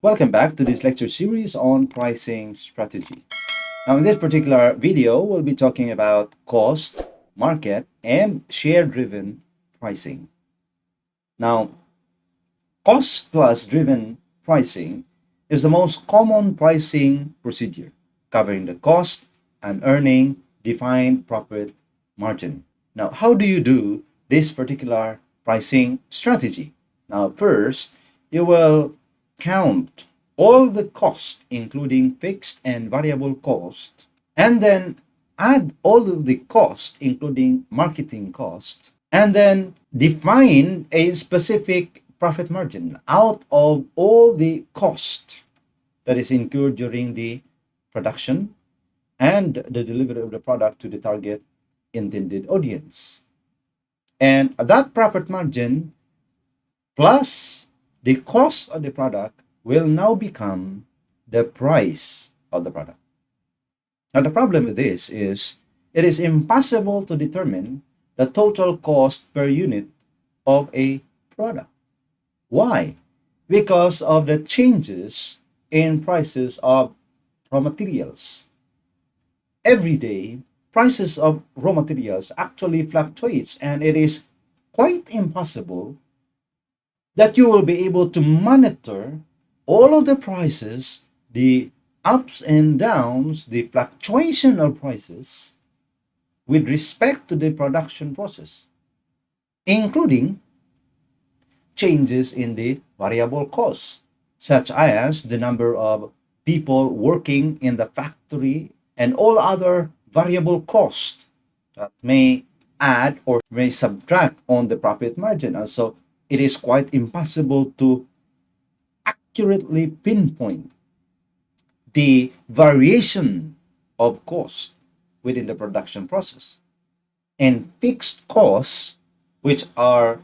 Welcome back to this lecture series on pricing strategy. Now, in this particular video, we'll be talking about cost, market, and share-driven pricing. Now, cost plus driven pricing is the most common pricing procedure, covering the cost and earning defined profit margin. Now, how do you do this particular pricing strategy? Now, first, you will count all the cost, including fixed and variable cost, and then add all of the cost, including marketing cost, and then define a specific profit margin out of all the cost that is incurred during the production and the delivery of the product to the target intended audience. And that profit margin plus the cost of the product will now become the price of the product. Now, the problem with this is it is impossible to determine the total cost per unit of a product. Why? Because of the changes in prices of raw materials. Every day, prices of raw materials actually fluctuates, and it is quite impossible that you will be able to monitor all of the prices, the ups and downs, the fluctuation of prices with respect to the production process, including changes in the variable costs, such as the number of people working in the factory and all other variable costs that may add or may subtract on the profit margin. And so it is quite impossible to accurately pinpoint the variation of cost within the production process. And fixed costs, which are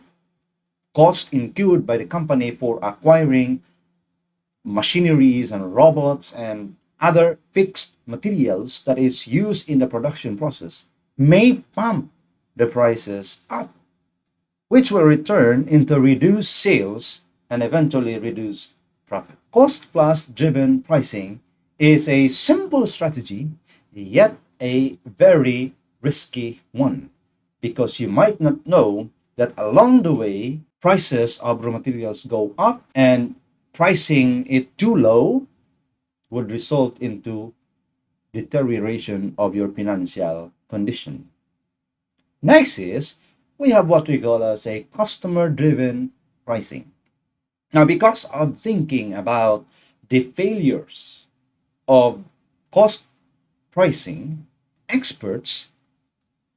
costs incurred by the company for acquiring machineries and robots and other fixed materials that is used in the production process, may pump the prices up, which will return into reduced sales and eventually reduced profit. Cost plus driven pricing is a simple strategy, yet a very risky one, because you might not know that along the way, prices of raw materials go up, and pricing it too low would result into deterioration of your financial condition. Next is we have what we call as a customer-driven pricing. Now, because of thinking about the failures of cost pricing, experts,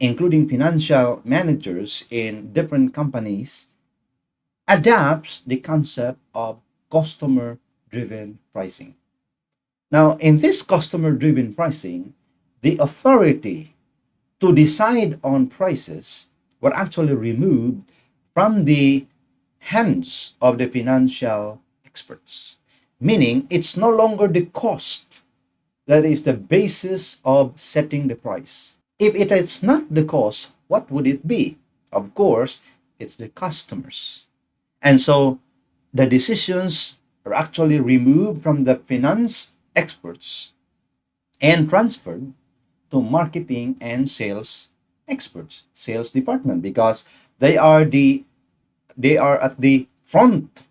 including financial managers in different companies, adapts the concept of customer-driven pricing. Now, in this customer-driven pricing, the authority to decide on prices were actually removed from the hands of the financial experts, meaning it's no longer the cost that is the basis of setting the price. If it is not the cost, what would it be? Of course, it's the customers. And so the decisions are actually removed from the finance experts and transferred to marketing and sales experts, sales department, because they are at the front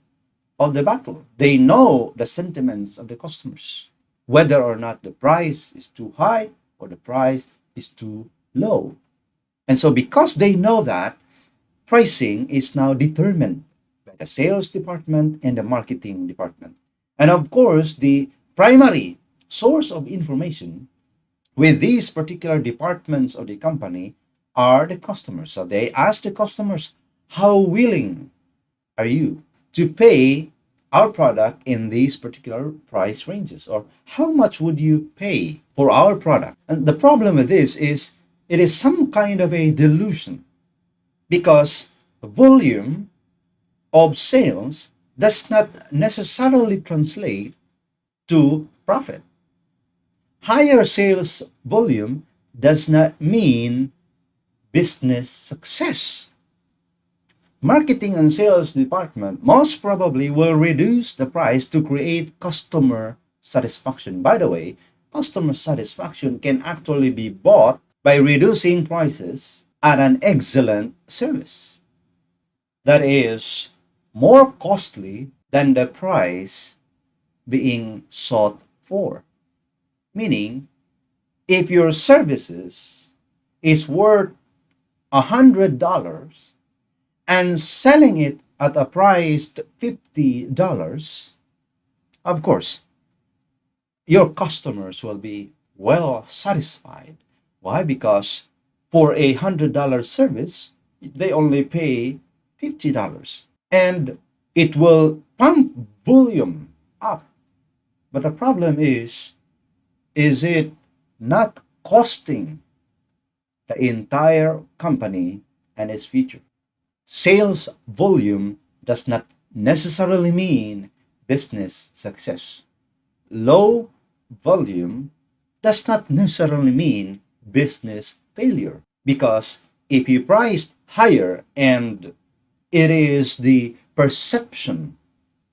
of the battle. They know the sentiments of the customers, whether or not the price is too high or the price is too low. And so because they know that, pricing is now determined by the sales department and the marketing department. And of course, the primary source of information with these particular departments of the company are the customers. So they ask the customers, how willing are you to pay our product in these particular price ranges? Or how much would you pay for our product? And the problem with this is it is some kind of a delusion, because volume of sales does not necessarily translate to profit. Higher sales volume does not mean business success. Marketing and sales department most probably will reduce the price to create customer satisfaction. By the way, customer satisfaction can actually be bought by reducing prices at an excellent service that is more costly than the price being sought for. Meaning, if your services is worth $100 and selling it at a price $50, of course, your customers will be well satisfied. Why? Because for $100 service, they only pay $50. And it will pump volume up. But the problem is it not costing the entire company and its future? Sales volume does not necessarily mean business success. Low volume does not necessarily mean business failure, because if you price higher and it is the perception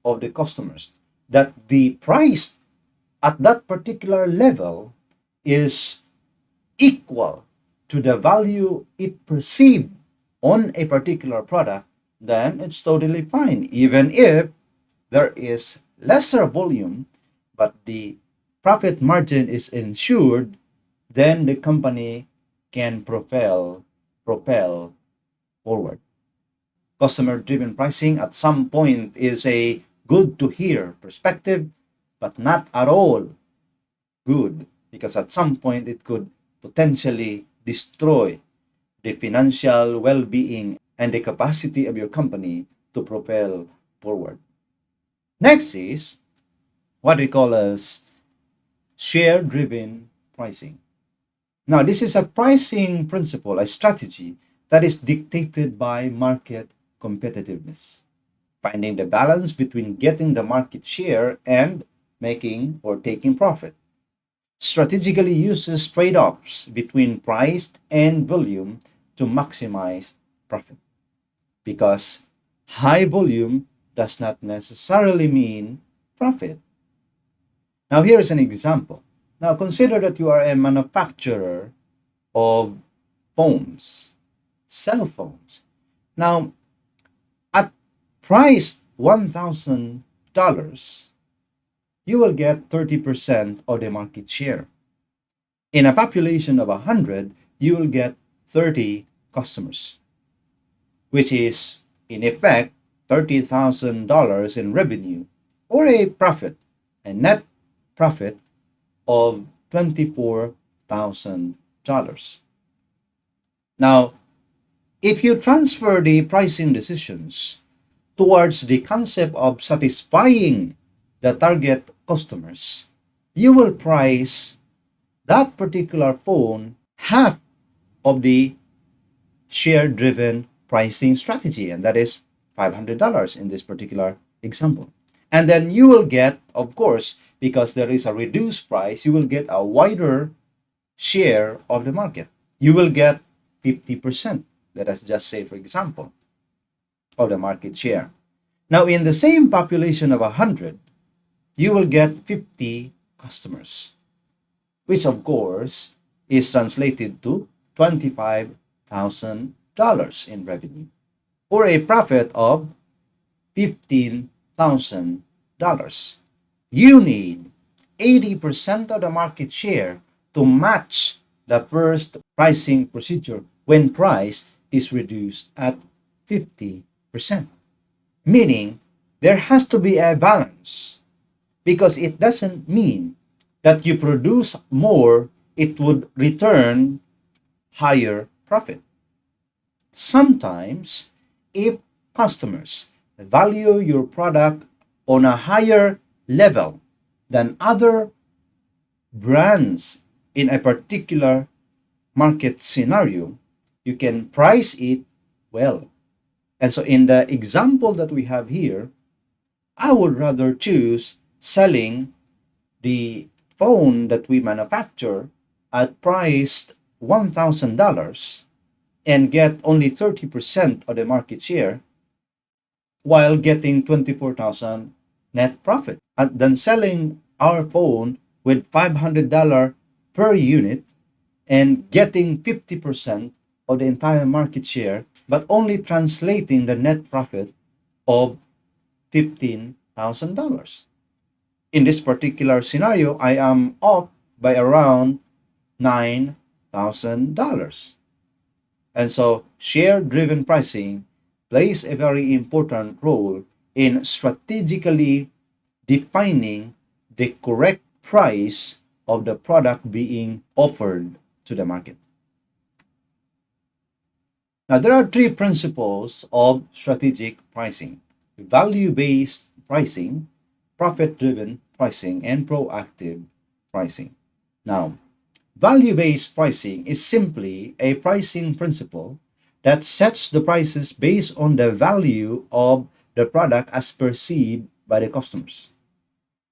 of the customers that the price at that particular level is equal to the value it perceived on a particular product, then it's totally fine. Even if there is lesser volume, but the profit margin is ensured, then the company can propel forward. Customer driven pricing at some point is a good to hear perspective, but not at all good, because at some point it could potentially destroy the financial well-being and the capacity of your company to propel forward. Next is what we call as share-driven pricing. Now, this is a pricing principle, a strategy that is dictated by market competitiveness, finding the balance between getting the market share and making or taking profit. Strategically uses trade-offs between price and volume to maximize profit, because high volume does not necessarily mean profit. Now, here is an example. Now, consider that you are a manufacturer of phones, cell phones. Now, at price $1,000, you will get 30% of the market share. In a population of 100, you will get 30 customers, which is in effect $30,000 in revenue, or a profit, a net profit of $24,000. Now, if you transfer the pricing decisions towards the concept of satisfying the target customers, you will price that particular phone half of the share-driven pricing strategy, and that is $500 in this particular example. And then you will get, of course, because there is a reduced price, you will get a wider share of the market. You will get 50%, let us just say, for example, of the market share. Now, in the same population of 100, you will get 50 customers, which of course is translated to $25,000 in revenue, or a profit of $15,000. You need 80% of the market share to match the first pricing procedure when price is reduced at 50%. Meaning, there has to be a balance, because it doesn't mean that you produce more, it would return higher profit. Sometimes, if customers value your product on a higher level than other brands in a particular market scenario, you can price it well. And so in the example that we have here, I would rather choose selling the phone that we manufacture at priced $1,000 and get only 30% of the market share, while getting 24,000 net profit. And then selling our phone with $500 per unit and getting 50% of the entire market share, but only translating the net profit of $15,000. In this particular scenario, I am up by around $9,000. And so share-driven pricing plays a very important role in strategically defining the correct price of the product being offered to the market. Now, there are three principles of strategic pricing: value-based pricing, profit-driven pricing, and proactive pricing. Now, value-based pricing is simply a pricing principle that sets the prices based on the value of the product as perceived by the customers.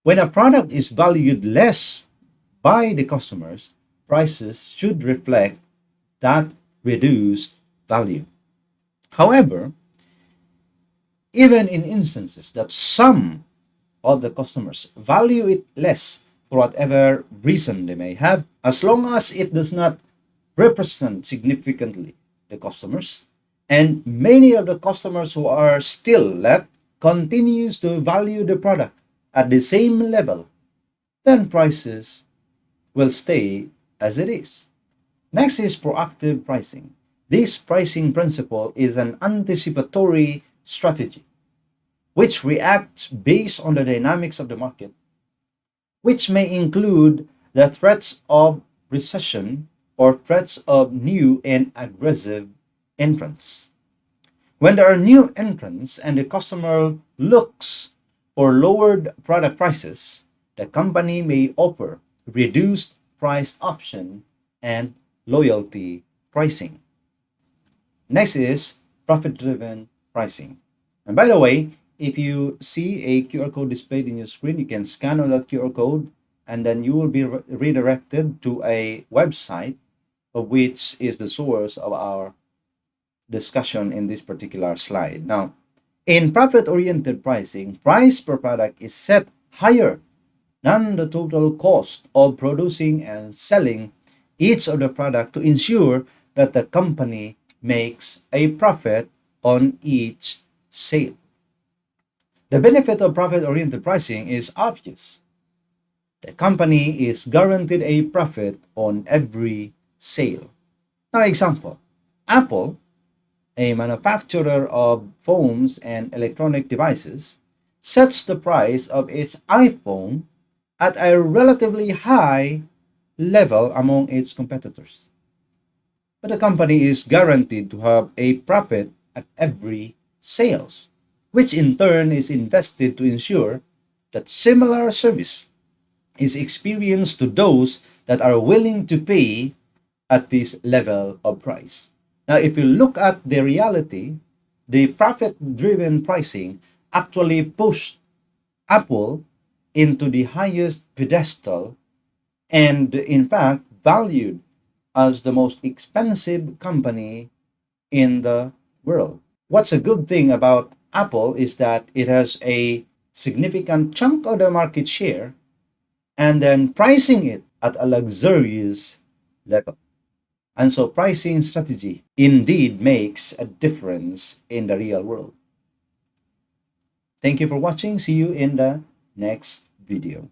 When a product is valued less by the customers, prices should reflect that reduced value. However, even in instances that some of the customers value it less for whatever reason they may have, as long as it does not represent significantly the customers, and many of the customers who are still left continues to value the product at the same level, then prices will stay as it is. Next is proactive pricing. This pricing principle is an anticipatory strategy which reacts based on the dynamics of the market, which may include the threats of recession or threats of new and aggressive entrants. When there are new entrants and the customer looks for lowered product prices, the company may offer reduced price option and loyalty pricing. Next is profit-driven pricing. And by the way, if you see a QR code displayed in your screen, you can scan on that QR code and then you will be redirected to a website of which is the source of our discussion in this particular slide. Now, in profit-oriented pricing, price per product is set higher than the total cost of producing and selling each of the product to ensure that the company makes a profit on each sale. The benefit of profit-oriented pricing is obvious. The company is guaranteed a profit on every sale. Now, example, Apple, a manufacturer of phones and electronic devices, sets the price of its iPhone at a relatively high level among its competitors. But the company is guaranteed to have a profit at every sales, which in turn is invested to ensure that similar service is experienced to those that are willing to pay at this level of price. Now, if you look at the reality, the profit-driven pricing actually pushed Apple into the highest pedestal and in fact valued as the most expensive company in the world. What's a good thing about Apple is that it has a significant chunk of the market share and then pricing it at a luxurious level. And so pricing strategy indeed makes a difference in the real world. Thank you for watching. See you in the next video.